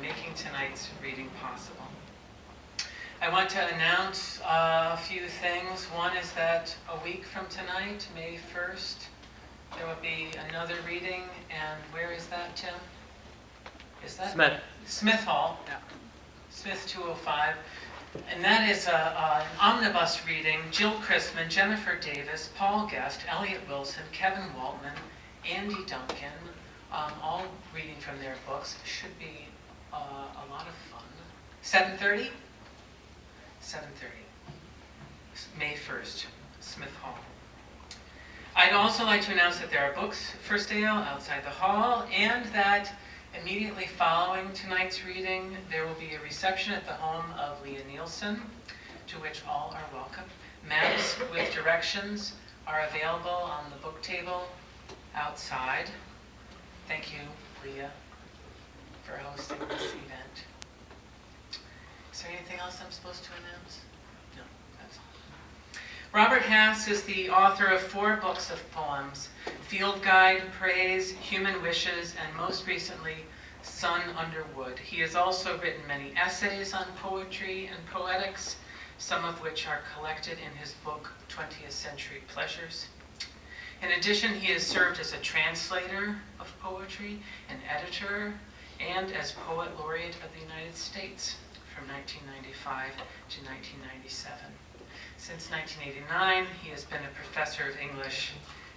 making tonight's reading possible. I want to announce a few things. One is that a week from tonight, May 1st, there will be another reading, and where is that, Tim? Is that? Smith Hall. Yeah. Smith 205. And that is an omnibus reading. Jill Chrisman, Jennifer Davis, Paul Guest, Elliot Wilson, Kevin Waltman, Andy Duncan, all reading from their books. Should be a lot of fun. 7:30? 7:30. May 1st, Smith Hall. I'd also like to announce that there are books for sale outside the hall, and that immediately following tonight's reading, there will be a reception at the home of Leah Nielsen, to which all are welcome. Maps with directions are available on the book table outside. Thank you, Leah, for hosting this event. Is there anything else I'm supposed to announce? No, that's all. Robert Hass is the author of 4 books of poems: Field Guide, Praise, Human Wishes, and most recently, Sun Under Wood. He has also written many essays on poetry and poetics, some of which are collected in his book, 20th Century Pleasures. In addition, he has served as a translator of poetry, an editor, and as Poet Laureate of the United States from 1995 to 1997. Since 1989, he has been a professor of English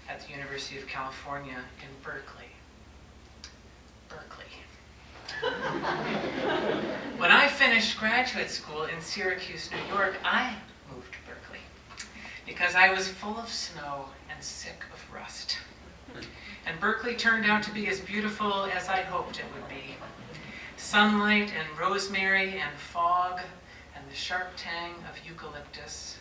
at the University of California in Berkeley. When I finished graduate school in Syracuse, New York, I moved to Berkeley because I was full of snow and sick of rust. And Berkeley turned out to be as beautiful as I hoped it would be. Sunlight and rosemary and fog and the sharp tang of eucalyptus.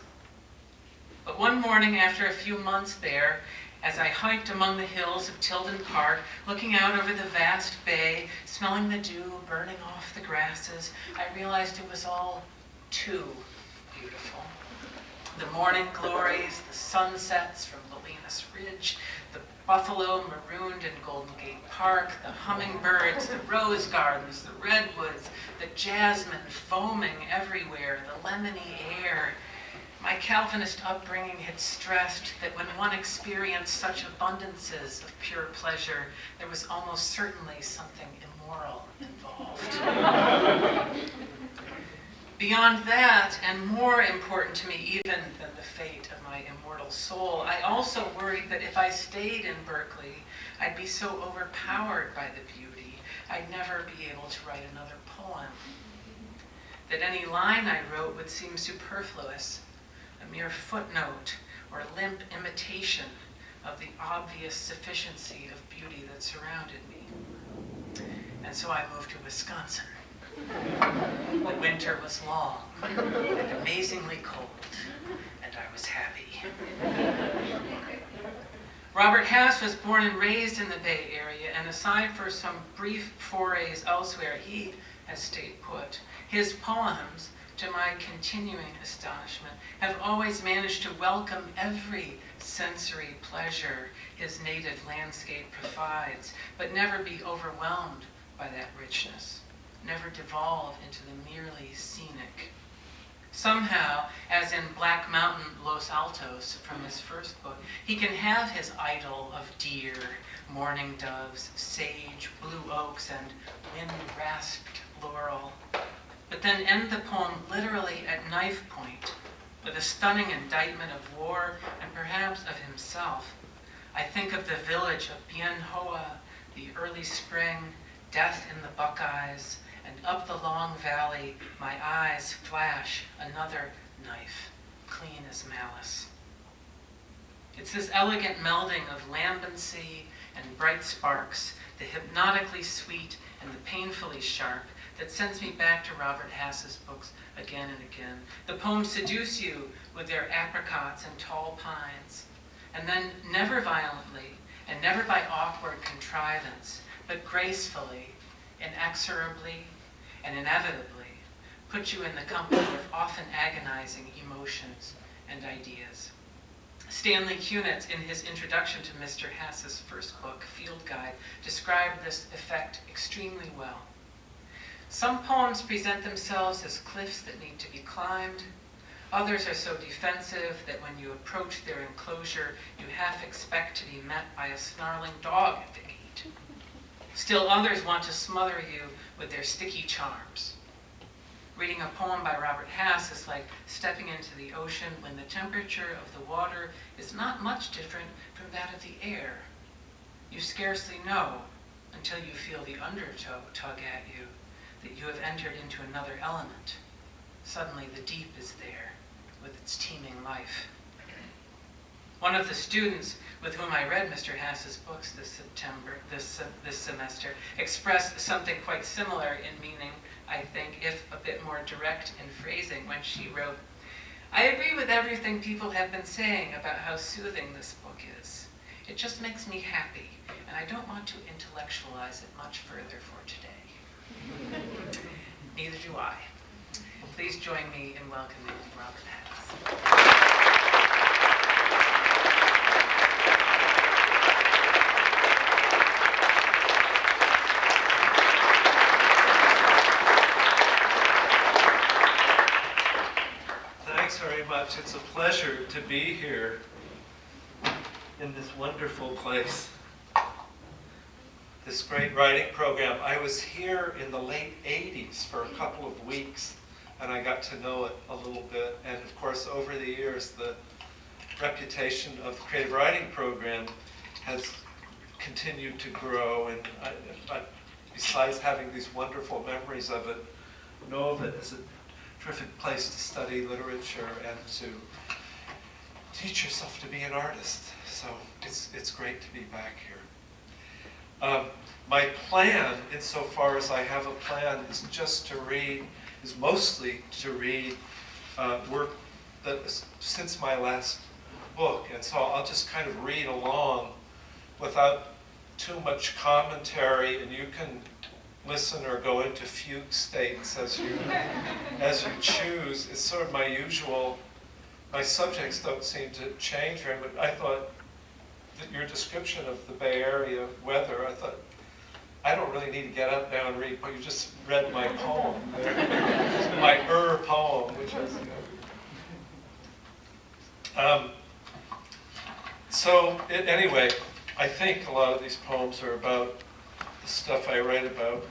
But one morning after a few months there, as I hiked among the hills of Tilden Park, looking out over the vast bay, smelling the dew burning off the grasses, I realized it was all too beautiful. The morning glories, the sunsets from Bolinas Ridge, the buffalo marooned in Golden Gate Park, the hummingbirds, the rose gardens, the redwoods, the jasmine foaming everywhere, the lemony air. My Calvinist upbringing had stressed that when one experienced such abundances of pure pleasure, there was almost certainly something immoral involved. Beyond that, and more important to me even than the fate of my immortal soul, I also worried that if I stayed in Berkeley, I'd be so overpowered by the beauty, I'd never be able to write another poem. That any line I wrote would seem superfluous, a mere footnote or limp imitation of the obvious sufficiency of beauty that surrounded me. And so I moved to Wisconsin. The winter was long and amazingly cold, and I was happy. Robert Hass was born and raised in the Bay Area, and aside for some brief forays elsewhere, he has stayed put. His poems, to my continuing astonishment, have always managed to welcome every sensory pleasure his native landscape provides, but never be overwhelmed by that richness, never devolve into the merely scenic. Somehow, as in Black Mountain, Los Altos, from his first book, he can have his idyll of deer, mourning doves, sage, blue oaks, and wind-rasped laurel, but then end the poem literally at knife point, with a stunning indictment of war and perhaps of himself. I think of the village of Bien Hoa, the early spring, death in the Buckeyes, and up the long valley, my eyes flash another knife, clean as malice. It's this elegant melding of lambency and bright sparks, the hypnotically sweet and the painfully sharp, that sends me back to Robert Hass's books again and again. The poems seduce you with their apricots and tall pines, and then never violently and never by awkward contrivance, but gracefully, inexorably, and inevitably put you in the company of often agonizing emotions and ideas. Stanley Kunitz, in his introduction to Mr. Hass's first book, Field Guide, described this effect extremely well. Some poems present themselves as cliffs that need to be climbed. Others are so defensive that when you approach their enclosure, you half expect to be met by a snarling dog at the gate. Still others want to smother you with their sticky charms. Reading a poem by Robert Hass is like stepping into the ocean when the temperature of the water is not much different from that of the air. You scarcely know until you feel the undertow tug at you that you have entered into another element. Suddenly the deep is there with its teeming life. One of the students with whom I read Mr. Hass's books this semester, expressed something quite similar in meaning, I think, if a bit more direct in phrasing, when she wrote, "I agree with everything people have been saying about how soothing this book is. It just makes me happy, and I don't want to intellectualize it much further for today." Neither do I. Please join me in welcoming Robert Hass. Thanks very much. It's a pleasure to be here in this wonderful place. This great writing program. I was here in the late 80s for a couple of weeks, and I got to know it a little bit. And of course, over the years, the reputation of the creative writing program has continued to grow. And I, besides having these wonderful memories of it, know of it as a terrific place to study literature and to teach yourself to be an artist. So it's great to be back here. My plan, insofar as I have a plan, is just to read, is mostly to read work that is since my last book. And so I'll just kind of read along without too much commentary, and you can listen or go into fugue states as you choose. It's sort of my usual, my subjects don't seem to change very much. I thought that your description of the Bay Area weather, I thought, I don't really need to get up now and read, but you just read my poem there. My poem, which is, anyway, I think a lot of these poems are about the stuff I write about.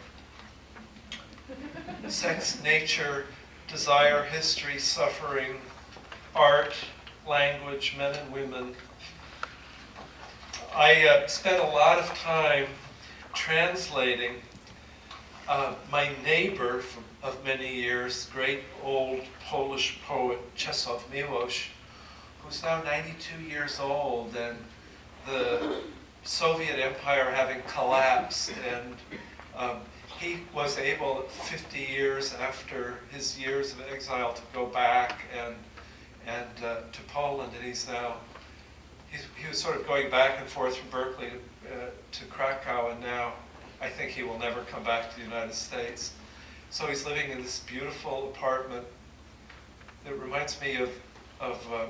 Sex, nature, desire, history, suffering, art, language, men and women. I spent a lot of time translating my neighbor of many years, great old Polish poet Czesław Miłosz, who's now 92 years old, and the Soviet Empire having collapsed, and he was able, 50 years after his years of exile, to go back and to Poland, and he was sort of going back and forth from Berkeley to Krakow, and now I think he will never come back to the United States. So he's living in this beautiful apartment that reminds me of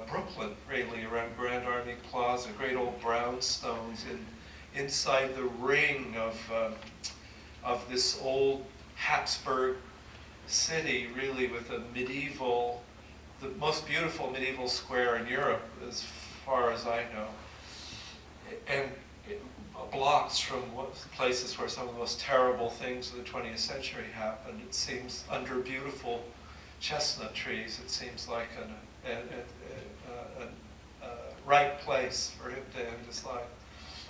Brooklyn, really, around Grand Army Plaza, great old brownstones inside the ring of this old Habsburg city, really, with the most beautiful medieval square in Europe, as far as I know, and blocks from places where some of the most terrible things of the 20th century happened. It seems, under beautiful chestnut trees, it seems like a right place for him to end his life.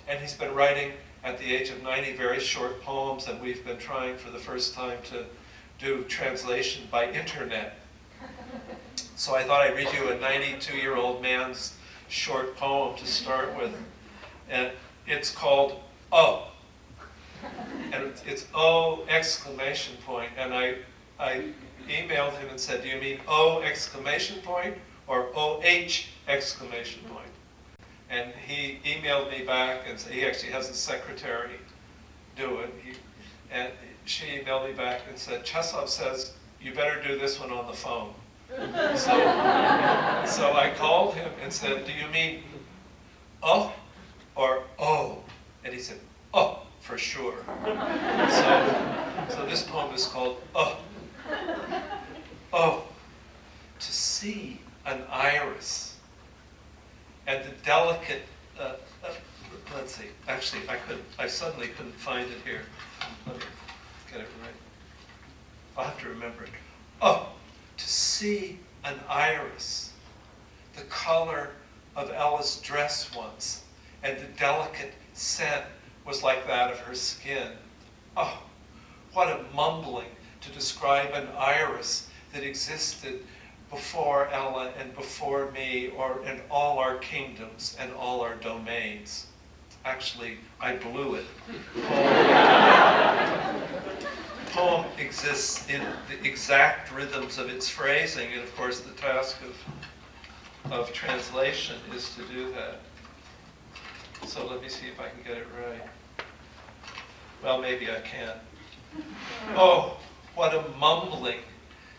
And he's been writing at the age of 90 very short poems, and we've been trying for the first time to do translation by internet. So I thought I'd read you a 92-year-old man's short poem to start with. And it's called Oh. And it's Oh exclamation point. And I emailed him and said, do you mean Oh exclamation point or OH exclamation point? And he emailed me back and said, he actually has a secretary do it. And she emailed me back and said, Czesław says, you better do this one on the phone. So I called him and said, do you mean oh or oh? And he said, oh. for sure. So this poem is called Oh. Oh, to see an iris and the delicate, let's see, actually I suddenly couldn't find it here. Let me get it right. I'll have to remember it. Oh, to see an iris, the color of Ella's dress once, and the delicate scent was like that of her skin. Oh, what a mumbling to describe an iris that existed before Ella and before me, or in all our kingdoms and all our domains. Actually, I blew it. The poem exists in the exact rhythms of its phrasing, and of course the task of translation is to do that. So let me see if I can get it right. Well, maybe I can. Oh, what a mumbling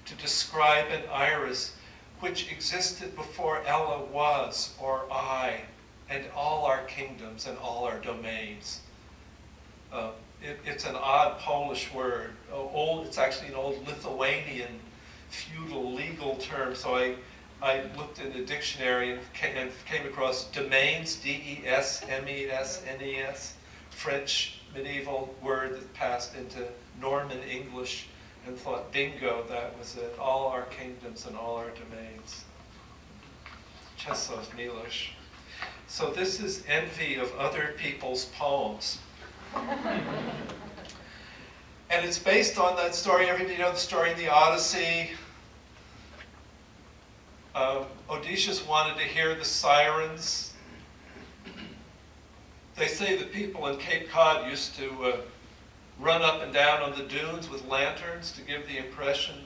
to describe an iris which existed before Ella was, or I, and all our kingdoms and all our domains. It's an odd Polish word. It's actually an old Lithuanian feudal legal term. So I looked in the dictionary and came across domains, D-E-S-M-E-S-N-E-S, French medieval word that passed into Norman English, and thought, bingo, that was it. All our kingdoms and all our domains. Czesław Miłosz. So this is envy of other people's poems. And it's based on that story. Everybody know the story in the Odyssey. Odysseus wanted to hear the sirens. They say the people in Cape Cod used to run up and down on the dunes with lanterns to give the impression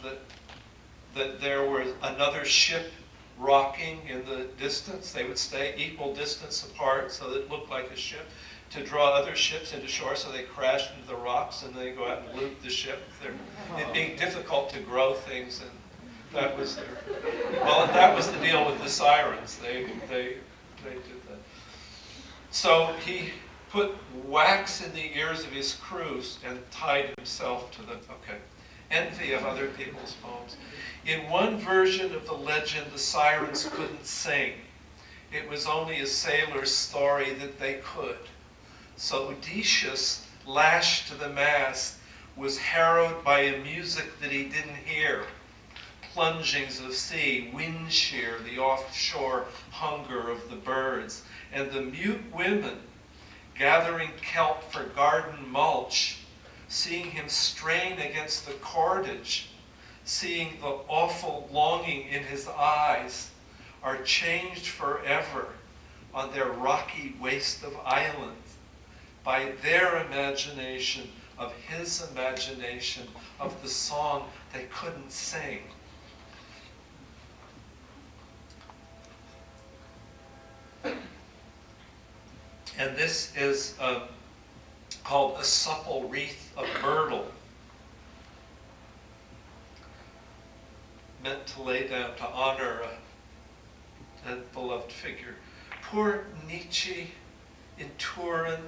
that there was another ship rocking in the distance. They would stay equal distance apart so that it looked like a ship, to draw other ships into shore, so they crashed into the rocks and they go out and loot the ship. It being difficult to grow things, and that was that was the deal with the sirens. They did that. So he put wax in the ears of his crews and tied himself to them. Okay. Envy of other people's poems. In one version of the legend, the sirens couldn't sing. It was only a sailor's story that they could. So Odysseus, lashed to the mast, was harrowed by a music that he didn't hear. Plungings of sea, wind shear, the offshore hunger of the birds, and the mute women gathering kelp for garden mulch, seeing him strain against the cordage, seeing the awful longing in his eyes, are changed forever on their rocky waste of islands by their imagination of his imagination of the song they couldn't sing. And this is called A Supple Wreath of Myrtle, meant to lay down to honor a beloved figure. Poor Nietzsche in Turin,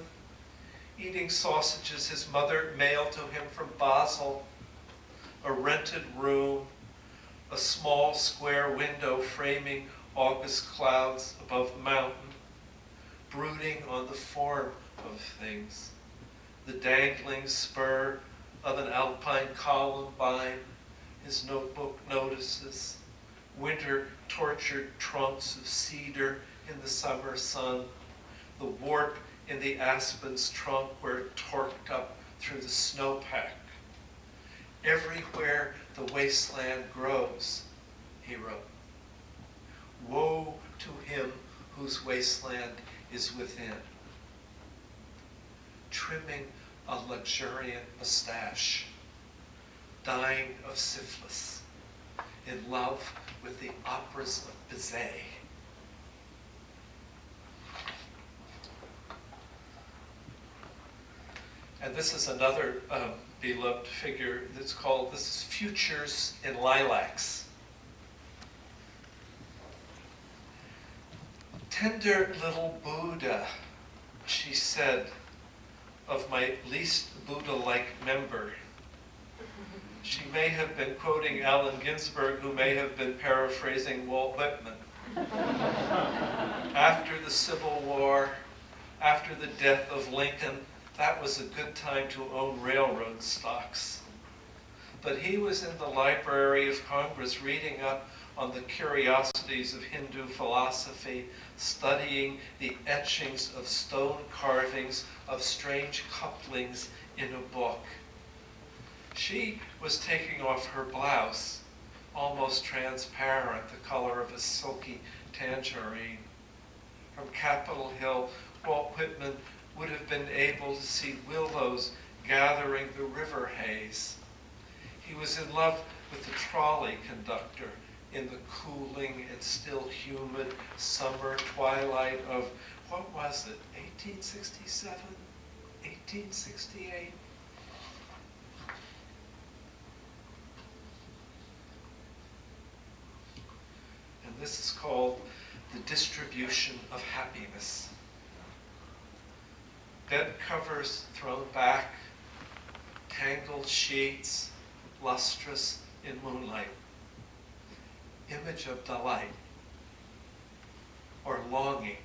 eating sausages his mother mailed to him from Basel, a rented room, a small square window framing August clouds above the mountain, brooding on the form of things, the dangling spur of an alpine columbine, his notebook notices, winter tortured trunks of cedar in the summer sun, the warp in the aspen's trunk where it torqued up through the snowpack. Everywhere the wasteland grows, he wrote. Woe to him whose wasteland is within, trimming a luxuriant mustache, dying of syphilis, in love with the operas of Bizet. And this is another beloved figure that's called, this is Futures in Lilacs. Tender little Buddha, she said, of my least Buddha-like member. She may have been quoting Allen Ginsberg, who may have been paraphrasing Walt Whitman. After the Civil War, after the death of Lincoln, that was a good time to own railroad stocks. But he was in the Library of Congress reading up on the curiosities of Hindu philosophy, studying the etchings of stone carvings of strange couplings in a book. She was taking off her blouse, almost transparent, the color of a silky tangerine. From Capitol Hill, Walt Whitman would have been able to see willows gathering the river haze. He was in love with the trolley conductor in the cooling and still humid summer twilight of, what was it, 1867, 1868? And this is called the distribution of happiness. Bed covers thrown back, tangled sheets, lustrous in moonlight. Image of delight, or longing,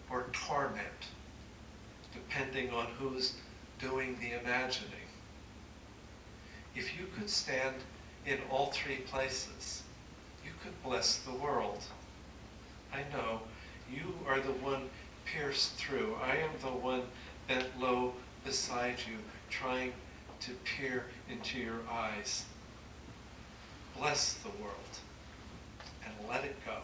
or torment, depending on who's doing the imagining. If you could stand in all three places, you could bless the world. I know, you are the one pierced through. I am the one bent low beside you, trying to peer into your eyes. Bless the world and let it go.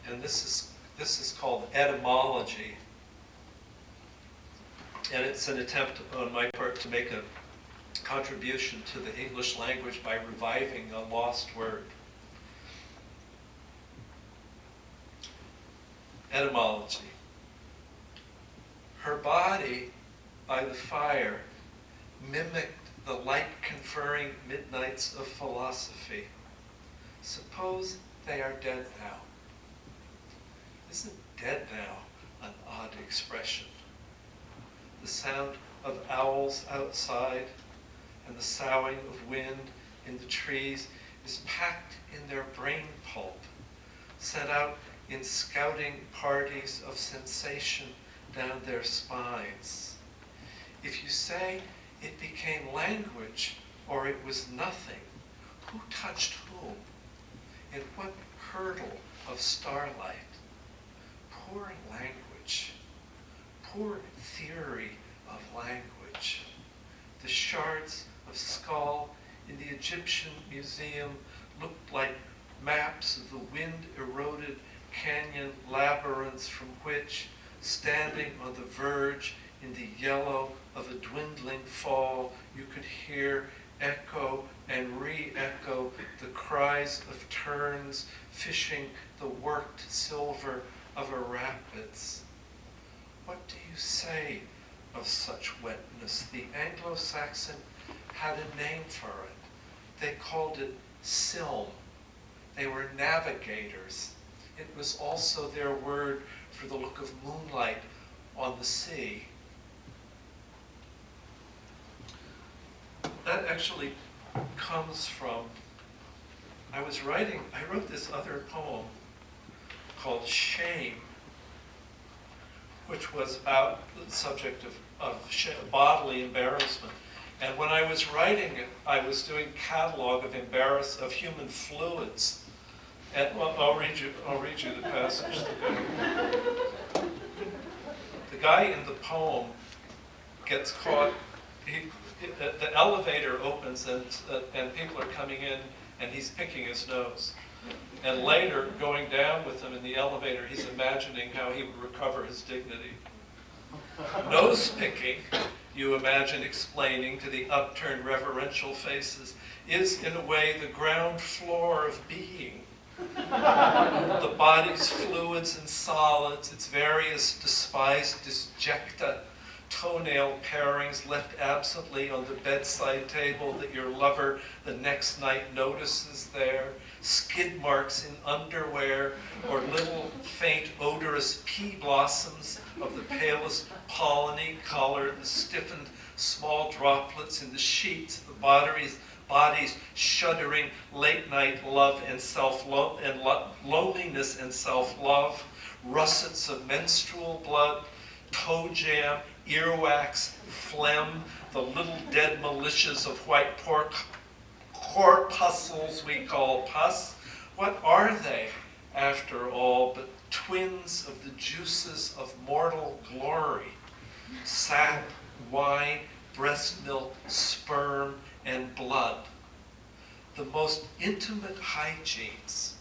And this is called etymology. And it's an attempt on my part to make a contribution to the English language by reviving a lost word. Etymology. Her body, by the fire, mimicked the light-conferring midnights of philosophy. Suppose they are dead now. Isn't dead now an odd expression? The sound of owls outside and the soughing of wind in the trees is packed in their brain pulp, set out in scouting parties of sensation down their spines. If you say it became language or it was nothing, who touched whom? In what hurdle of starlight? Poor language, poor theory of language. The shards of skull in the Egyptian museum looked like maps of the wind-eroded canyon labyrinths from which, standing on the verge in the yellow of a dwindling fall, you could hear echo and re-echo the cries of terns fishing the worked silver of a rapids. What do you say of such wetness? The Anglo-Saxon had a name for it. They called it silm. They were navigators. It was also their word for the look of moonlight on the sea. That actually comes from, I wrote this other poem called Shame, which was about the subject of bodily embarrassment. And when I was writing it, I was doing catalog of human fluids. And well, I'll read you the passage. The guy in the poem gets caught. The elevator opens and people are coming in, and he's picking his nose. And later, going down with him in the elevator, he's imagining how he would recover his dignity. Nose picking, you imagine explaining to the upturned reverential faces, is in a way the ground floor of being. The body's fluids and solids, its various despised disjecta, toenail pairings left absently on the bedside table that your lover the next night notices there, skid marks in underwear, or little faint odorous pea blossoms of the palest polleny color, the stiffened small droplets in the sheets, the bodies shuddering late night love and loneliness and self-love, russets of menstrual blood, toe jam, earwax, phlegm, the little dead militias of white pork corpuscles we call pus. What are they, after all, but twins of the juices of mortal glory? Sap, wine, breast milk, sperm, and blood. The most intimate hygienes,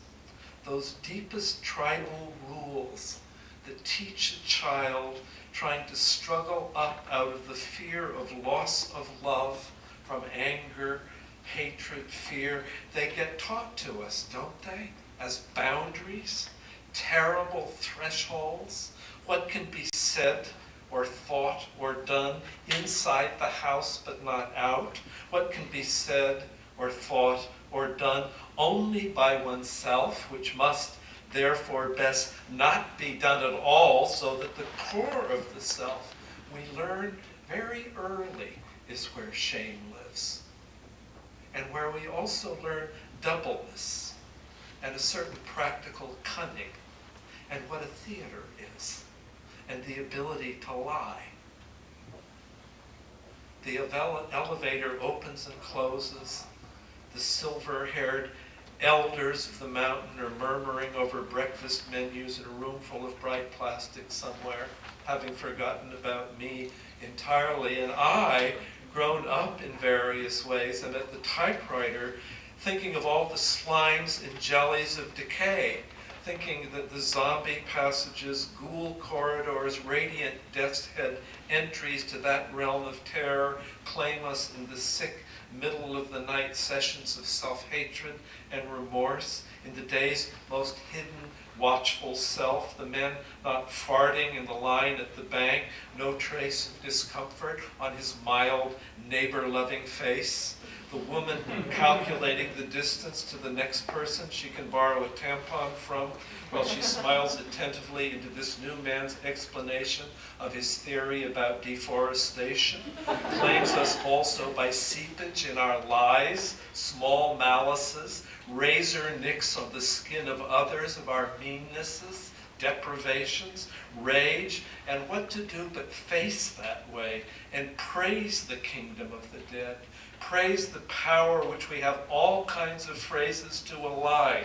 those deepest tribal rules that teach a child trying to struggle up out of the fear of loss of love from anger, hatred, fear. They get taught to us, don't they? As boundaries, terrible thresholds. What can be said or thought or done inside the house but not out? What can be said or thought or done only by oneself, which must therefore best not be done at all, so that the core of the self we learn very early is where shame lives. And where we also learn doubleness and a certain practical cunning and what a theater is and the ability to lie. The elevator opens and closes. The silver-haired elders of the mountain are murmuring over breakfast menus in a room full of bright plastic somewhere, having forgotten about me entirely. And I, grown up in various ways, am at the typewriter thinking of all the slimes and jellies of decay, thinking that the zombie passages, ghoul corridors, radiant death's head entries to that realm of terror claim us in the sick middle of the night sessions of self-hatred and remorse, in the day's most hidden, watchful self, the men not farting in the line at the bank, no trace of discomfort on his mild, neighbor-loving face, the woman calculating the distance to the next person she can borrow a tampon from while she smiles attentively into this new man's explanation of his theory about deforestation, claims us also by seepage in our lies, small malices, razor nicks on the skin of others, of our meannesses, deprivations, rage, and what to do but face that way and praise the kingdom of the dead, praise the power which we have all kinds of phrases to align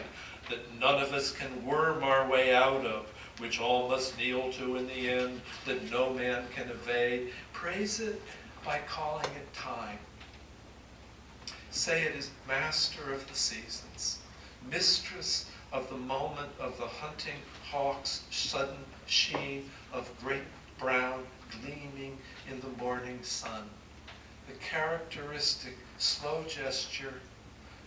that none of us can worm our way out of, which all must kneel to in the end, that no man can evade. Praise it by calling it time. Say it is master of the seasons, mistress of the moment of the hunting hawk's sudden sheen of great brown gleaming in the morning sun. The characteristic slow gesture,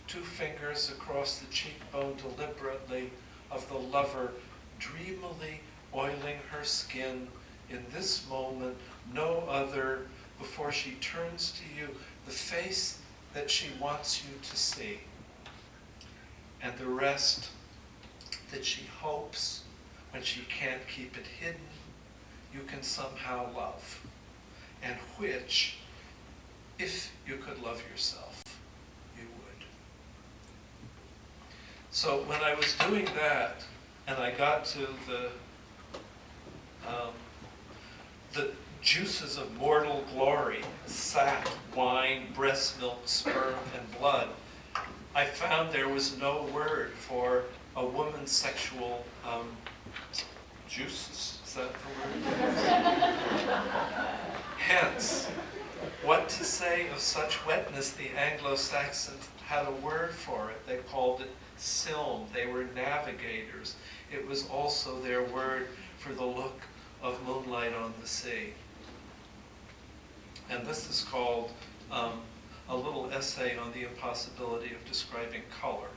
2 fingers across the cheekbone deliberately, of the lover dreamily oiling her skin in this moment, no other, before she turns to you, the face that she wants you to see, and the rest that she hopes, when she can't keep it hidden, you can somehow love, and which, if you could love yourself, you would. So when I was doing that, and I got to the juices of mortal glory, sap, wine, breast milk, sperm, and blood, I found there was no word for a woman's sexual juices. Is that the word? Hence, what to say of such wetness, the Anglo-Saxons had a word for it. They called it silm. They were navigators. It was also their word for the look of moonlight on the sea. And this is called a little essay on the impossibility of describing color.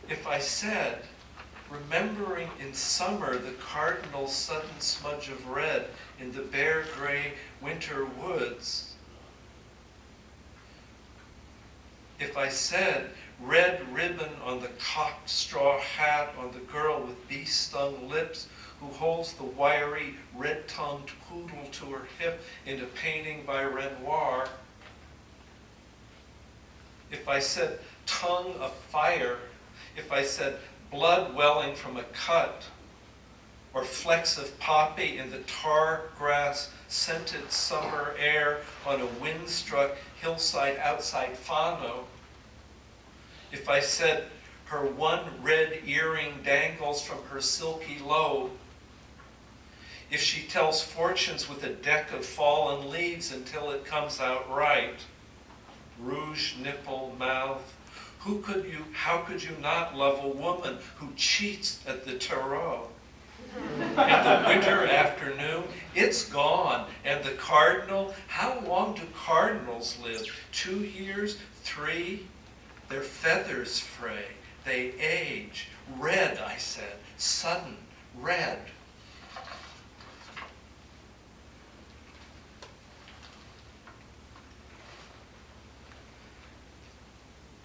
If I said, remembering in summer the cardinal sudden smudge of red in the bare gray winter woods, if I said, red ribbon on the cocked straw hat on the girl with bee-stung lips who holds the wiry, red-tongued poodle to her hip in a painting by Renoir. If I said tongue of fire, if I said blood welling from a cut, or flecks of poppy in the tar grass scented summer air on a wind-struck hillside outside Fano, if I said her one red earring dangles from her silky lobe, if she tells fortunes with a deck of fallen leaves until it comes out right, rouge nipple mouth, how could you not love a woman who cheats at the tarot? In the winter afternoon, it's gone. And the cardinal, how long do cardinals live? 2 years? 3? Their feathers fray. They age. Red, I said. Sudden. Red.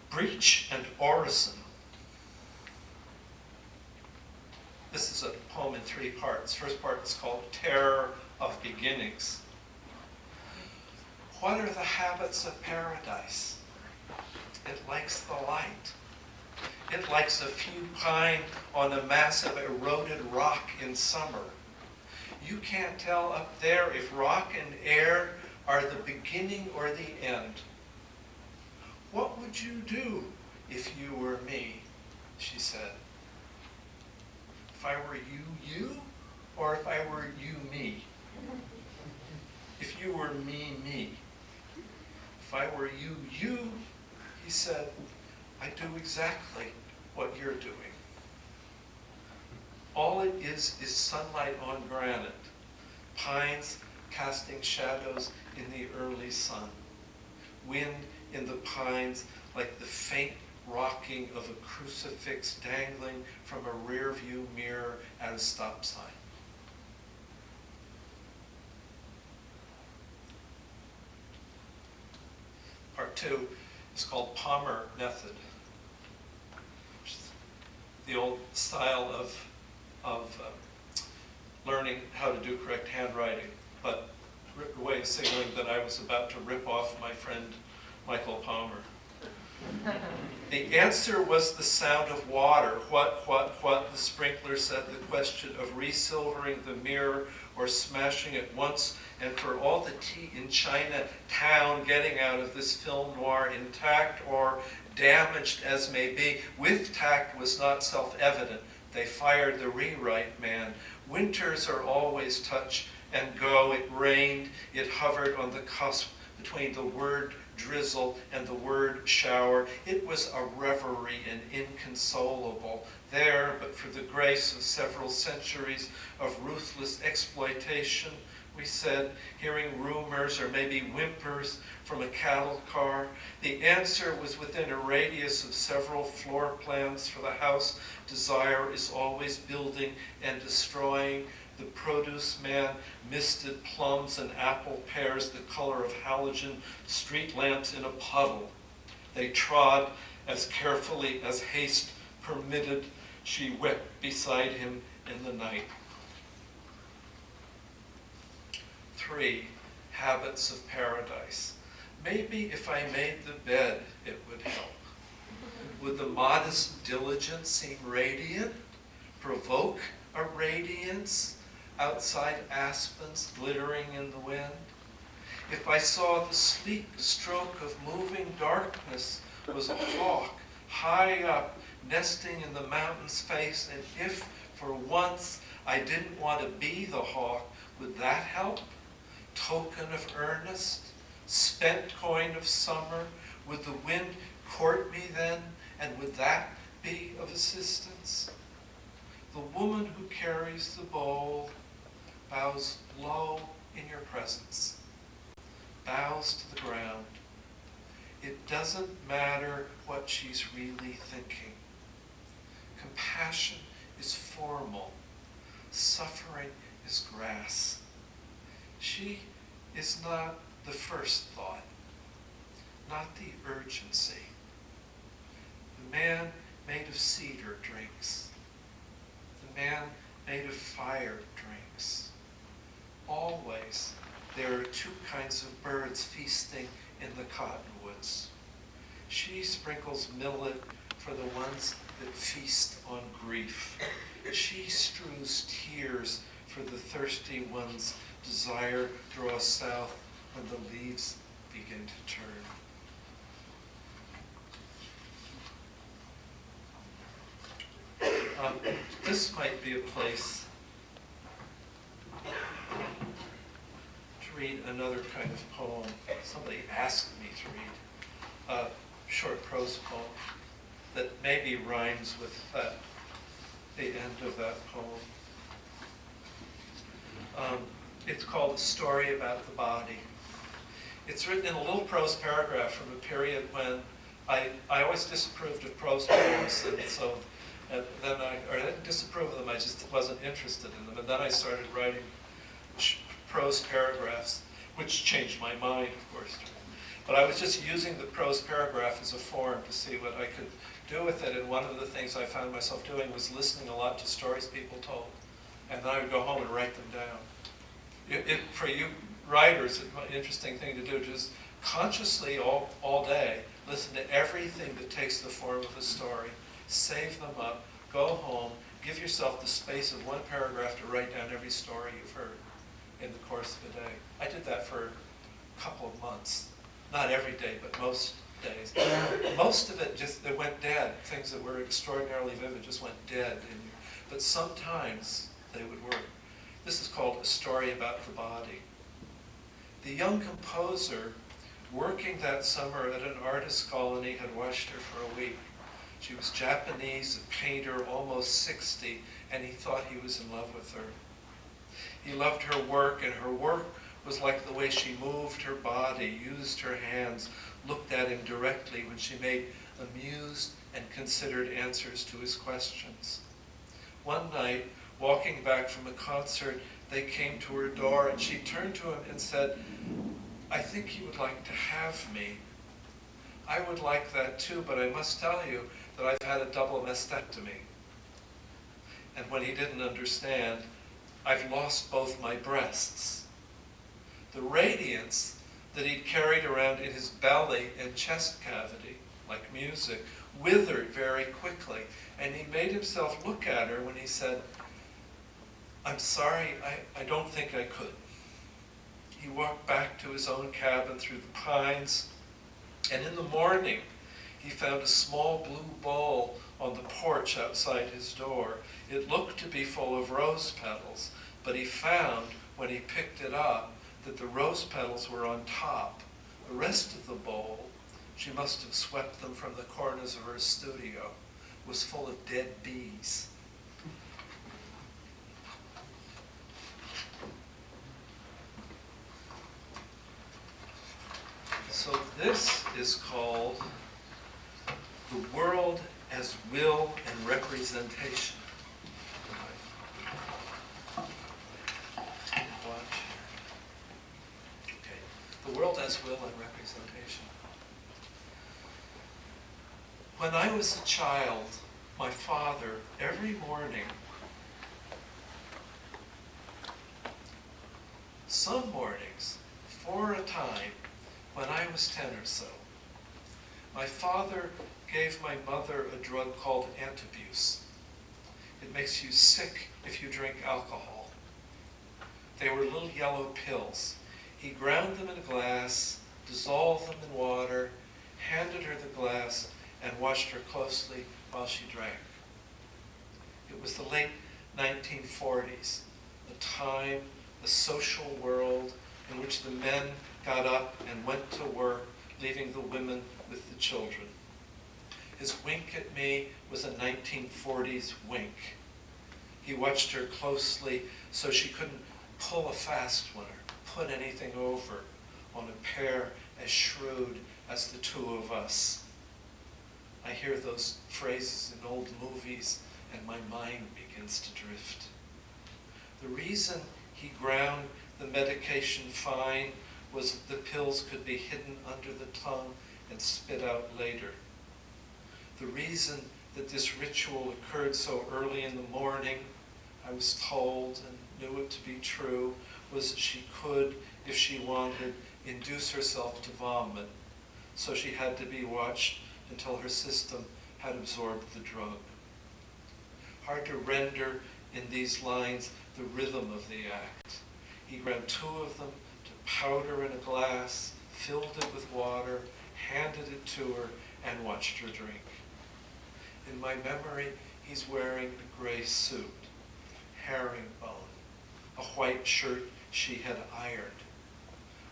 Breach and Orison. This is a poem in 3 parts. First part is called Terror of Beginnings. What are the habits of paradise? It likes the light. It likes a few pine on a massive eroded rock in summer. You can't tell up there if rock and air are the beginning or the end. What would you do if you were me? She said. If I were you, or if I were you, if you were me. If I were you, he said, I'd do exactly what you're doing. All it is sunlight on granite, pines casting shadows in the early sun, wind in the pines like the faint rocking of a crucifix dangling from a rear-view mirror at a stop sign. Part 2 is called Palmer Method, which is the old style of learning how to do correct handwriting, but a way of signaling that I was about to rip off my friend Michael Palmer. The answer was the sound of water. What, the sprinkler said, the question of resilvering the mirror or smashing it once and for all the tea in Chinatown getting out of this film noir intact or damaged as may be, with tact was not self-evident. They fired the rewrite man. Winters are always touch and go. It rained. It hovered on the cusp between the word drizzle and the word shower. It was a reverie and inconsolable there, but for the grace of several centuries of ruthless exploitation, we said, hearing rumors or maybe whimpers from a cattle car. The answer was within a radius of several floor plans for the house. Desire is always building and destroying. The produce man misted plums and apple pears the color of halogen street lamps in a puddle. They trod as carefully as haste permitted. She wept beside him in the night. 3, habits of paradise. Maybe if I made the bed, it would help. Would the modest diligence seem radiant, provoke a radiance outside aspens glittering in the wind? If I saw the sleek stroke of moving darkness was a hawk high up, nesting in the mountain's face, and if for once I didn't want to be the hawk, would that help? Token of earnest, spent coin of summer, would the wind court me then, and would that be of assistance? The woman who carries the bowl bows low in your presence, bows to the ground. It doesn't matter what she's really thinking. Compassion is formal. Suffering is grass. She is not the first thought, not the urgency. man made of cedar drinks. The man made of fire drinks. Always there are two kinds of birds feasting in the cottonwoods. She sprinkles millet for the ones that feast on grief. She strews tears for the thirsty ones' desire draws south when the leaves begin to turn. This might be a place to read another kind of poem. Somebody asked me to read a short prose poem that maybe rhymes with the end of that poem. It's called A Story About the Body. It's written in a little prose paragraph from a period when I always disapproved of prose poems, and so then I didn't disapprove of them, I just wasn't interested in them. And then I started writing prose paragraphs, which changed my mind, of course. But I was just using the prose paragraph as a form to see what I could do with it. And one of the things I found myself doing was listening a lot to stories people told. And then I would go home and write them down. For you writers, it's an interesting thing to do, just consciously all day, listen to everything that takes the form of a story, save them up, go home, give yourself the space of one paragraph to write down every story you've heard in the course of a day. I did that for a couple of months. Not every day, but most days. Most of it it went dead. Things that were extraordinarily vivid just went dead. But sometimes they would work. This is called A Story About the Body. The young composer, working that summer at an artist colony, had watched her for a week. She was Japanese, a painter, almost 60, and he thought he was in love with her. He loved her work, and her work was like the way she moved her body, used her hands, looked at him directly when she made amused and considered answers to his questions. One night, walking back from a concert, they came to her door, and she turned to him and said, "I think you would like to have me. I would like that too, but I must tell you that I've had a double mastectomy." And when he didn't understand, "I've lost both my breasts." The radiance that he'd carried around in his belly and chest cavity, like music, withered very quickly, and he made himself look at her when he said, "I'm sorry, I don't think I could." He walked back to his own cabin through the pines, and in the morning, he found a small blue bowl on the porch outside his door. It looked to be full of rose petals, but he found, when he picked it up, that the rose petals were on top. The rest of the bowl, she must have swept them from the corners of her studio, was full of dead bees. So this is called The World as Will and Representation. The world as will and representation. When I was a child, my father, every morning, some mornings, for a time, when I was 10 or so, my father gave my mother a drug called Dubus. It makes you sick if you drink alcohol. They were little yellow pills. He ground them in a glass, dissolved them in water, handed her the glass, and watched her closely while she drank. It was the late 1940s, a time, a social world in which the men got up and went to work, leaving the women with the children. His wink at me was a 1940s wink. He watched her closely so she couldn't pull a fast one or put anything over on a pair as shrewd as the two of us. I hear those phrases in old movies and my mind begins to drift. The reason he ground the medication fine was that the pills could be hidden under the tongue and spit out later. The reason that this ritual occurred so early in the morning, I was told and knew it to be true, was that she could, if she wanted, induce herself to vomit. So she had to be watched until her system had absorbed the drug. Hard to render in these lines the rhythm of the act. He grabbed 2 of them to powder in a glass, filled it with water, handed it to her, and watched her drink. In my memory, he's wearing a gray suit, herringbone, a white shirt she had ironed.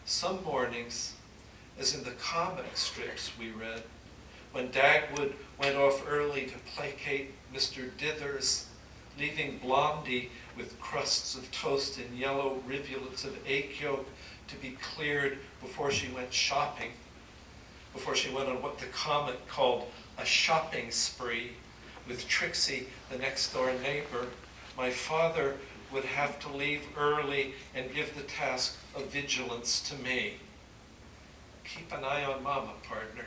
Some mornings, as in the comic strips we read, when Dagwood went off early to placate Mr. Dithers, leaving Blondie with crusts of toast and yellow rivulets of egg yolk to be cleared before she went shopping, before she went on what the comic called a shopping spree with Trixie, the next-door neighbor, my father would have to leave early and give the task of vigilance to me. Keep an eye on Mama, partner.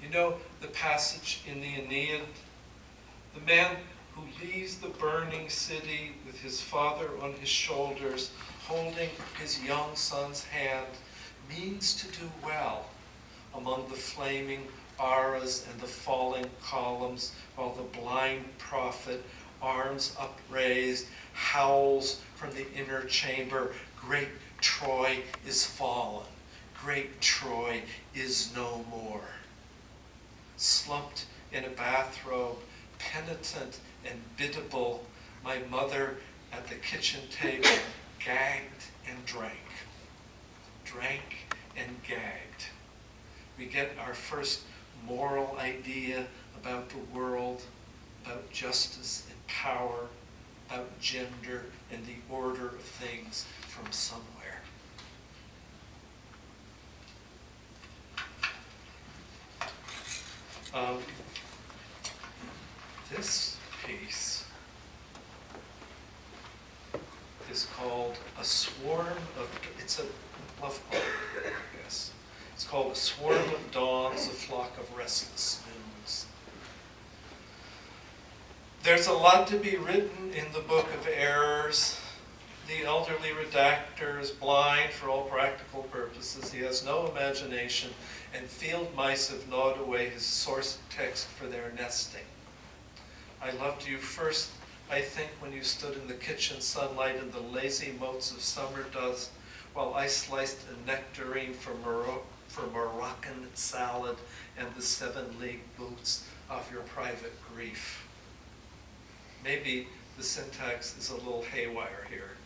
You know the passage in the Aeneid? The man who leaves the burning city with his father on his shoulders, holding his young son's hand, means to do well among the flaming arras and the falling columns, while the blind prophet, arms upraised, howls from the inner chamber, "Great Troy is fallen. Great Troy is no more." Slumped in a bathrobe, penitent and biddable, my mother at the kitchen table gagged and drank and gagged. We get our first moral idea about the world, about justice and power, about gender and the order of things from somewhere. This piece is called A Swarm of, it's a love poem, I guess. It's called A Swarm of Dawns, a Flock of Restless Noons. There's a lot to be written in the Book of Errors. The elderly redactor is blind for all practical purposes. He has no imagination, and field mice have gnawed away his source text for their nesting. I loved you first, I think, when you stood in the kitchen sunlight in the lazy motes of summer dust, while I sliced a nectarine for Moroccan salad and the 7-league boots off your private grief. Maybe the syntax is a little haywire here.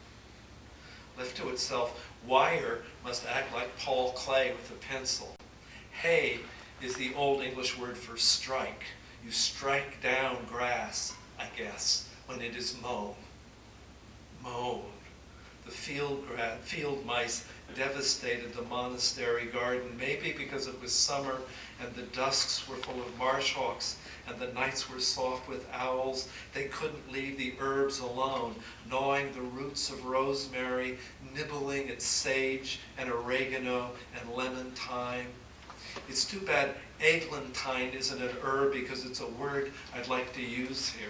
Left to itself, wire must act like Paul Klee with a pencil. Hay is the Old English word for strike. You strike down grass, I guess, when it is mown. Mown. The field mice devastated the monastery garden, maybe because it was summer and the dusks were full of marsh hawks and the nights were soft with owls. They couldn't leave the herbs alone, gnawing the roots of rosemary, nibbling at sage and oregano and lemon thyme. It's too bad eglantine isn't an herb, because it's a word I'd like to use here.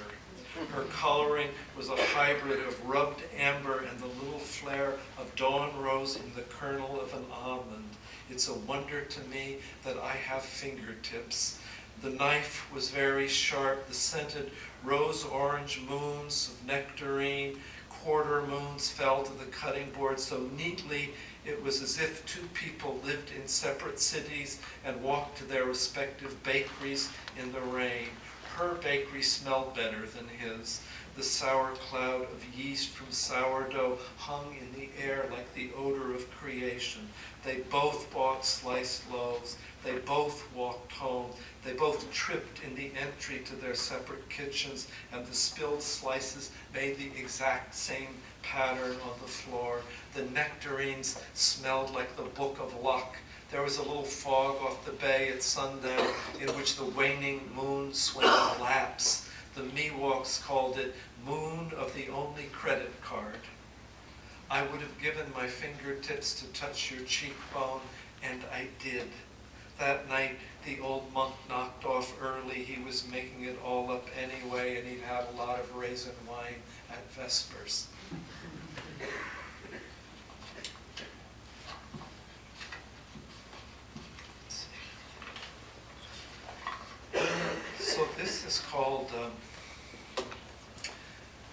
Her coloring was a hybrid of rubbed amber and the little flare of dawn rose in the kernel of an almond. It's a wonder to me that I have fingertips. The knife was very sharp. The scented rose-orange moons of nectarine, quarter moons fell to the cutting board so neatly it was as if 2 people lived in separate cities and walked to their respective bakeries in the rain. Her bakery smelled better than his. The sour cloud of yeast from sourdough hung in the air like the odor of creation. They both bought sliced loaves. They both walked home. They both tripped in the entry to their separate kitchens, and the spilled slices made the exact same pattern on the floor. The nectarines smelled like the Book of Luck. There was a little fog off the bay at sundown in which the waning moon swam laps. The Miwoks called it Moon of the Only Credit Card. I would have given my fingertips to touch your cheekbone, and I did. That night, the old monk knocked off early. He was making it all up anyway, and he'd had a lot of raisin wine at Vespers. So this is called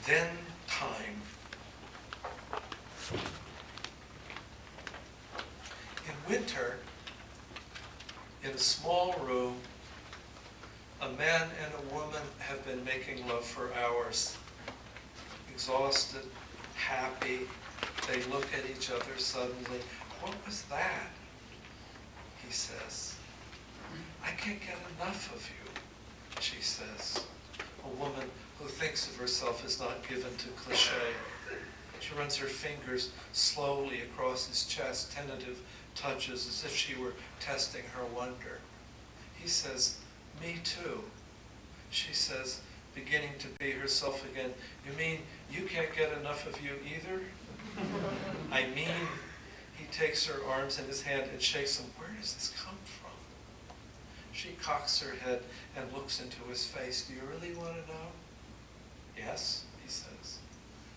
Then Time. In winter, in a small room, a man and a woman have been making love for hours. Exhausted, happy, they look at each other suddenly. What was that? He says. I can't get enough of you, she says. A woman who thinks of herself as not given to cliché. She runs her fingers slowly across his chest, tentative touches as if she were testing her wonder. He says, me too. She says, beginning to be herself again, you mean you can't get enough of you either? I mean, he takes her arms in his hand and shakes them. Where does this come from? She cocks her head and looks into his face. Do you really want to know? Yes, he says.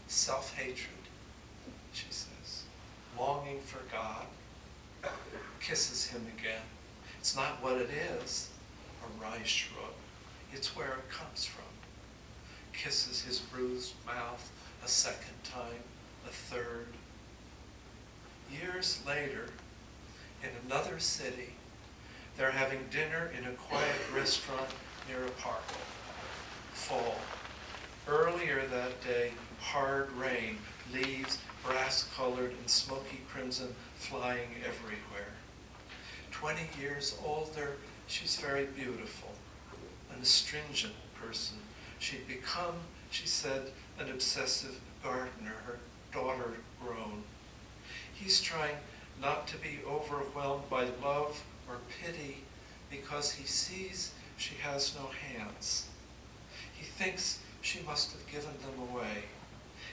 Self-hatred, she says. Longing for God. Kisses him again. It's not what it is, a wry shrug. It's where it comes from. Kisses his bruised mouth a second time, a third. Years later, in another city, they're having dinner in a quiet restaurant near a park. Fall. Earlier that day, hard rain, leaves brass-colored and smoky crimson flying everywhere. 20 years older, she's very beautiful, an astringent person. She'd become, she said, an obsessive gardener, her daughter grown. He's trying not to be overwhelmed by love or pity because he sees she has no hands. He thinks she must have given them away.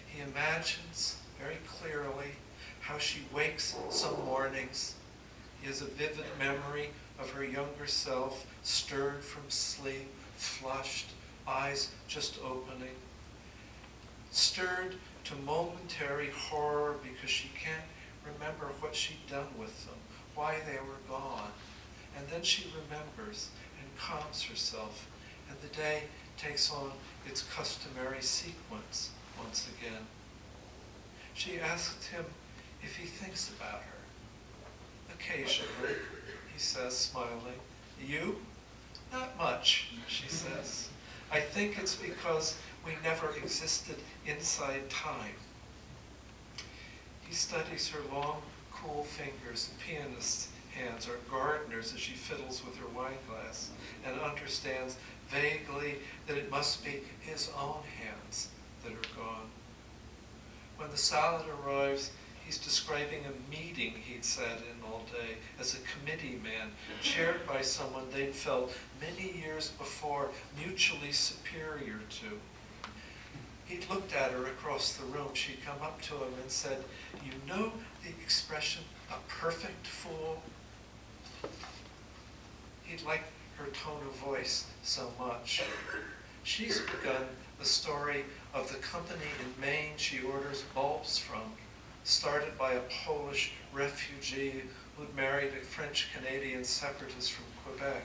He imagines very clearly how she wakes some mornings. He has a vivid memory of her younger self, stirred from sleep, flushed, eyes just opening. Stirred to momentary horror because she can't remember what she'd done with them, why they were gone. And then she remembers and calms herself, and the day takes on its customary sequence once again. She asked him if he thinks about her. Occasionally, he says, smiling. You? Not much, she says. I think it's because we never existed inside time. He studies her long, cool fingers, pianist's hands, or gardener's as she fiddles with her wine glass, and understands vaguely that it must be his own hands that are gone. When the salad arrives, he's describing a meeting he'd sat in all day as a committee man, chaired by someone they'd felt many years before mutually superior to. He'd looked at her across the room. She'd come up to him and said, you know the expression, a perfect fool? He'd liked her tone of voice so much. She's begun the story of the company in Maine she orders bulbs from, started by a Polish refugee who'd married a French-Canadian separatist from Quebec.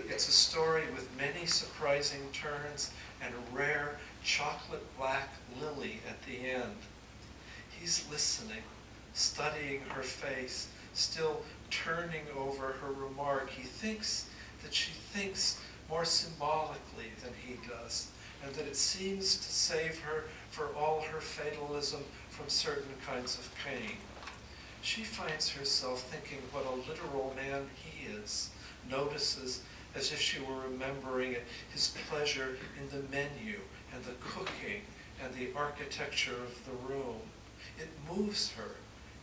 It's a story with many surprising turns and a rare chocolate black lily at the end. He's listening, studying her face, still turning over her remark. He thinks that she thinks more symbolically than he does, and that it seems to save her for all her fatalism from certain kinds of pain. She finds herself thinking what a literal man he is, notices, as if she were remembering it, his pleasure in the menu and the cooking and the architecture of the room. It moves her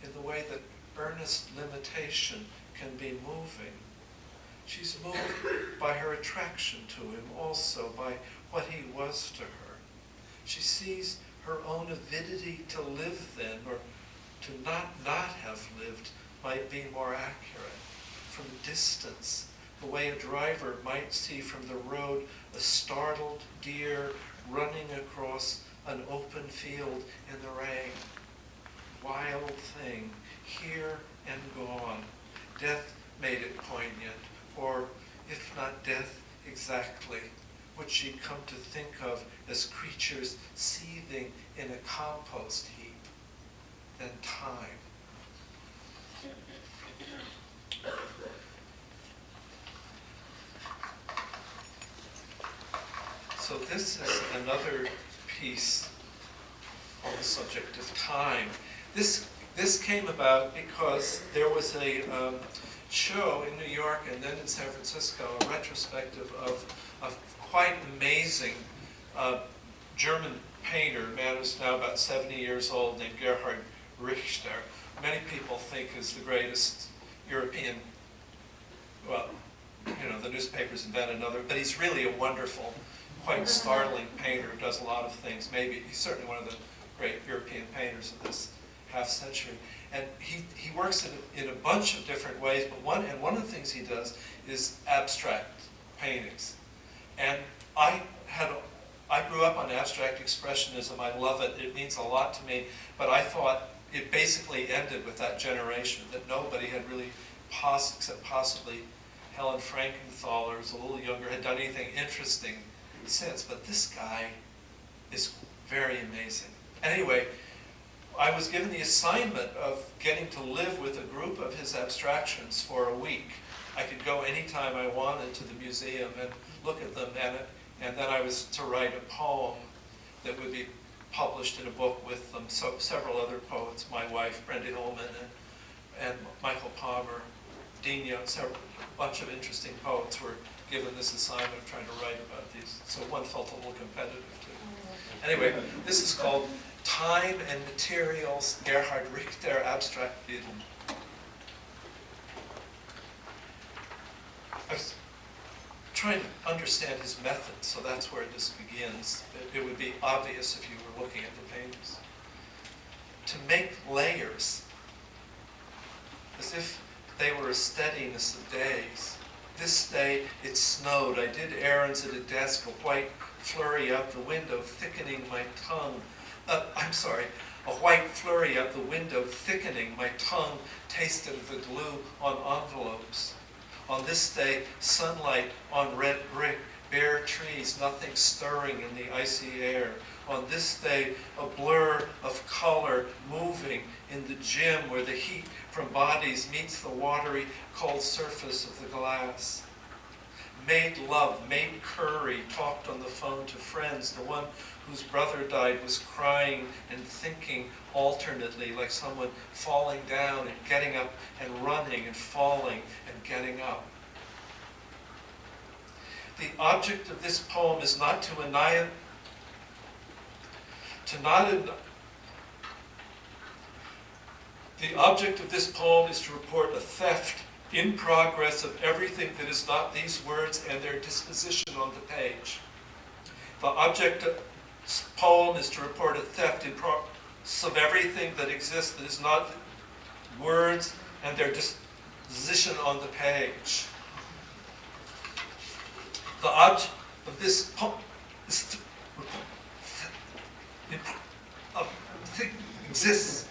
in the way that earnest limitation can be moving. She's moved by her attraction to him also, by what he was to her. She sees her own avidity to live then, or to not have lived, might be more accurate. from distance, the way a driver might see from the road a startled deer running across an open field in the rain. Wild thing, here and gone. Death made it poignant, or if not death exactly, what she'd come to think of as creatures seething in a compost heap, then time. So this is another piece on the subject of time. This came about because there was a show in New York and then in San Francisco, a retrospective of a quite amazing German painter, a man who's now about 70 years old, named Gerhard Richter. Many people think is the greatest European, well, you know, the newspapers invent another, but he's really a wonderful, quite startling painter who does a lot of things. Maybe he's certainly one of the great European painters of this half century. And he works in a bunch of different ways, but one of the things he does is abstract paintings. And I grew up on abstract expressionism. I love it. It means a lot to me. But I thought it basically ended with that generation, that nobody had really, except possibly Helen Frankenthaler, who's a little younger, had done anything interesting since. But this guy is very amazing. Anyway, I was given the assignment of getting to live with a group of his abstractions for a week. I could go anytime I wanted to the museum and look at them, and then I was to write a poem that would be published in a book with them. So several other poets, my wife, Brenda Hillman, and Michael Palmer, Dean Young, a bunch of interesting poets were given this assignment of trying to write about these. So one felt a little competitive too. Anyway, this is called Time and Materials, Gerhard Richter, Abstract Bildung. I was trying to understand his method, so that's where this begins. It would be obvious if you were looking at the paintings. To make layers, as if they were a steadiness of days. This day it snowed. I did errands at a desk, a white flurry out the window, thickening my tongue. A white flurry out the window, thickening my tongue, tasted of the glue on envelopes. On this day, sunlight on red brick, bare trees, nothing stirring in the icy air. On this day, a blur of color moving in the gym where the heat from bodies meets the watery, cold surface of the glass. Made love, made curry, talked on the phone to friends. The one whose brother died was crying and thinking alternately, like someone falling down and getting up and running and falling and getting up. The object of this poem is not to annihilate, the object of this poem is to report a theft in progress of everything that is not these words and their disposition on the page. The object of this poem is to report a theft in progress of everything that exists that is not words and their disposition on the page. The object of this poem is to report of thing exists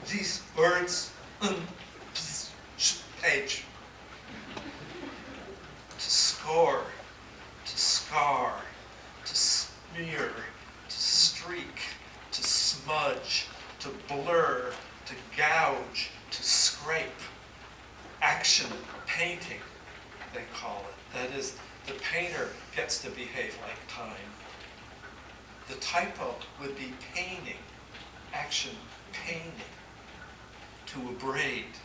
these words on page. To score, to scar, to smear, to streak, to smudge, to blur, to gouge, to scrape. Action, painting, they call it. That is, the painter gets to behave like time. The typo would be painting, action, painting, to abrade,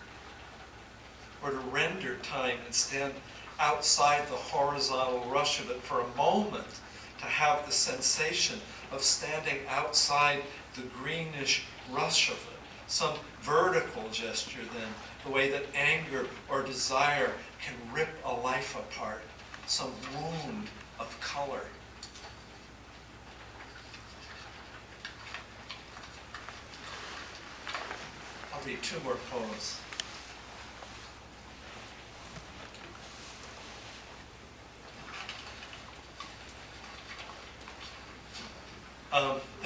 or to render time and stand outside the horizontal rush of it for a moment, to have the sensation of standing outside the greenish rush of it. Some vertical gesture then, the way that anger or desire can rip a life apart, some wound of color. I'll read two more poems.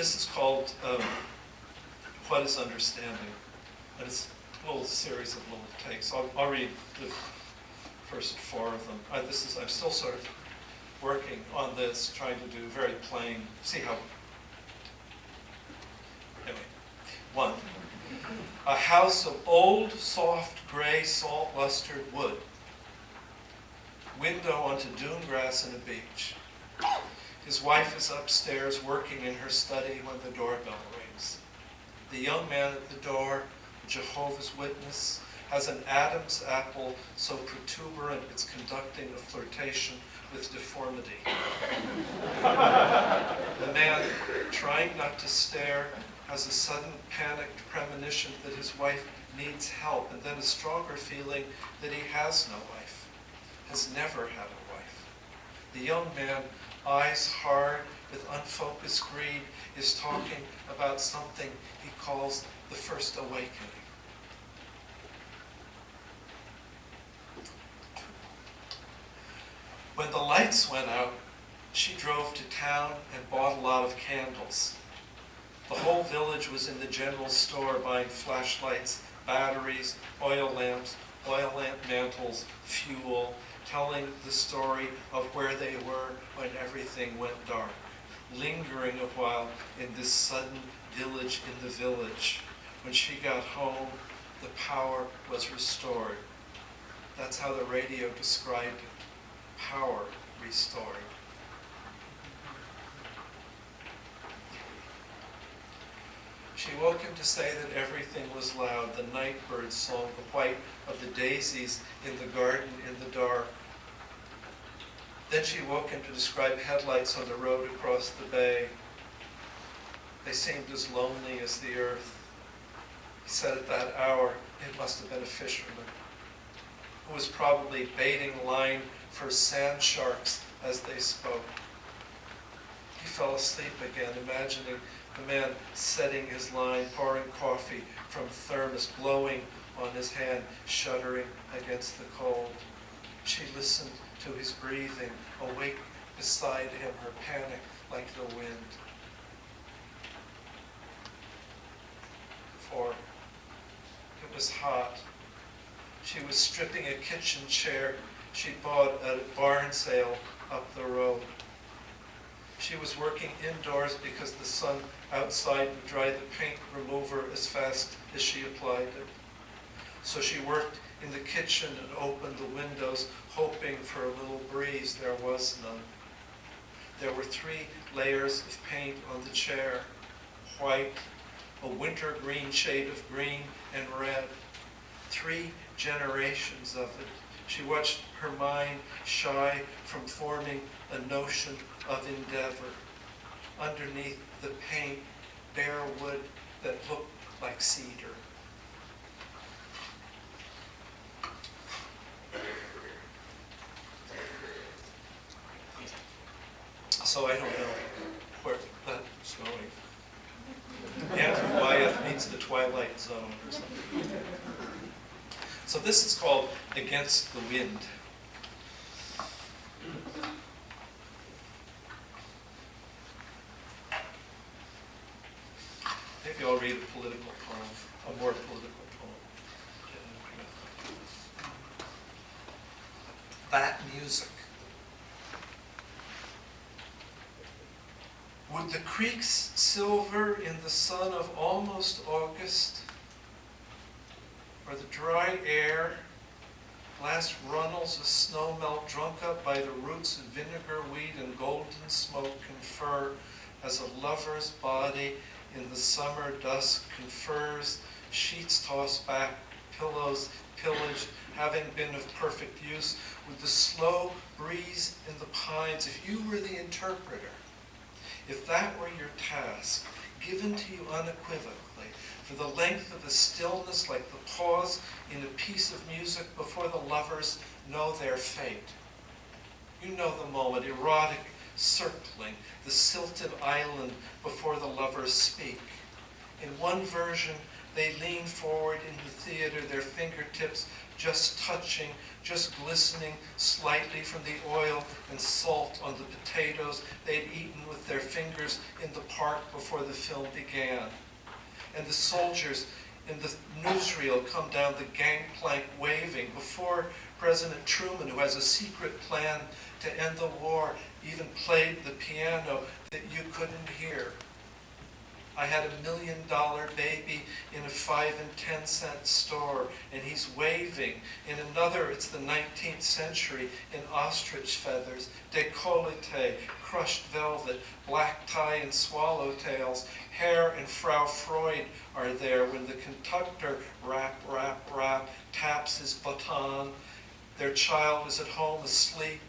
This is called What is Understanding? And it's a little series of little takes. I'll read the first 4 of them. I'm still sort of working on this, trying to do very plain, see how, anyway. 1. A house of old, soft, gray, salt-lustered wood. Window onto dune grass and a beach. His wife is upstairs working in her study when the doorbell rings. The young man at the door, a Jehovah's Witness, has an Adam's apple so protuberant it's conducting a flirtation with deformity. The man, trying not to stare, has a sudden panicked premonition that his wife needs help, and then a stronger feeling that he has no wife, has never had a wife. The young man, eyes hard with unfocused greed, is talking about something he calls the first awakening. When the lights went out, she drove to town and bought a lot of candles. The whole village was in the general store buying flashlights, batteries, oil lamps, oil lamp mantles, fuel, telling the story of where they were when everything went dark, lingering a while in this sudden village in the village. When she got home, the power was restored. That's how the radio described it. Power restored. She woke him to say that everything was loud. The night birds song the white of the daisies in the garden in the dark. Then she woke him to describe headlights on the road across the bay. They seemed as lonely as the earth. He said at that hour it must have been a fisherman who was probably baiting line for sand sharks as they spoke. He fell asleep again, imagining the man setting his line, pouring coffee from thermos, blowing on his hand, shuddering against the cold. She listened to his breathing, awake beside him, her panic like the wind. 4. It was hot. She was stripping a kitchen chair she'd bought at a barn sale up the road. She was working indoors because the sun outside would dry the paint remover as fast as she applied it. So she worked in the kitchen and opened the windows, hoping for a little breeze. There was none. There were 3 layers of paint on the chair: white, a winter green shade of green, and red. 3 generations of it. She watched her mind shy from forming a notion of endeavor. Underneath the paint, bare wood that looked like cedar. So I don't know where that's going. Andrew Wyeth meets the Twilight Zone or something. So this is called Against the Wind. Maybe I'll read a political poem, a more political poem. That music. Would the creeks silver in the sun of almost August, or the dry air, last runnels of snow melt drunk up by the roots of vinegar weed and golden smoke confer as a lover's body in the summer dusk confers, sheets tossed back, pillows pillaged, having been of perfect use, with the slow breeze in the pines, if you were the interpreter, if that were your task, given to you unequivocally, for the length of the stillness like the pause in a piece of music before the lovers know their fate. You know the moment, erotic, circling, the silted island before the lovers speak. In one version, they lean forward in the theater, their fingertips just touching, just glistening slightly from the oil and salt on the potatoes they'd eaten with their fingers in the park before the film began. And the soldiers in the newsreel come down the gangplank waving before President Truman, who has a secret plan to end the war, even played the piano that you couldn't hear. I had $1 million baby in a 5 and 10 cent store, and he's waving. In another, it's the 19th century in ostrich feathers, décolleté, crushed velvet, black tie and swallowtails. Herr and Frau Freud are there when the conductor, rap, rap, rap, taps his baton. Their child is at home asleep.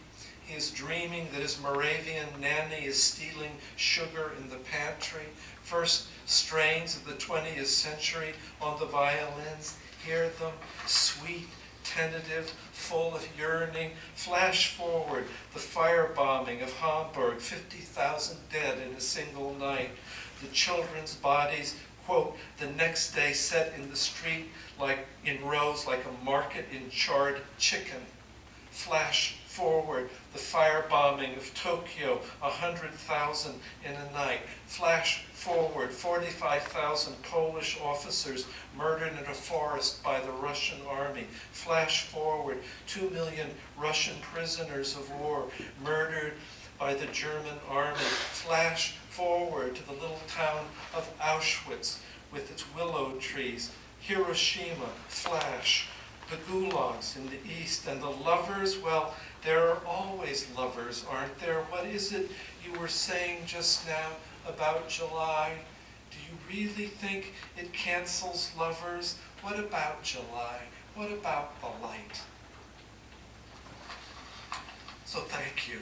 He is dreaming that his Moravian nanny is stealing sugar in the pantry. First strains of the 20th century on the violins. Hear them, sweet, tentative, full of yearning. Flash forward, the firebombing of Hamburg, 50,000 dead in a single night. The children's bodies, quote, the next day set in the street like in rows like a market in charred chicken. Flash forward, the firebombing of Tokyo, 100,000 in a night. Flash forward, 45,000 Polish officers murdered in a forest by the Russian army. Flash forward, 2 million Russian prisoners of war murdered by the German army. Flash forward to the little town of Auschwitz with its willow trees. Hiroshima, flash. The gulags in the east, and the lovers, well, there are always lovers, aren't there? What is it you were saying just now about July? Do you really think it cancels lovers? What about July? What about the light? So thank you.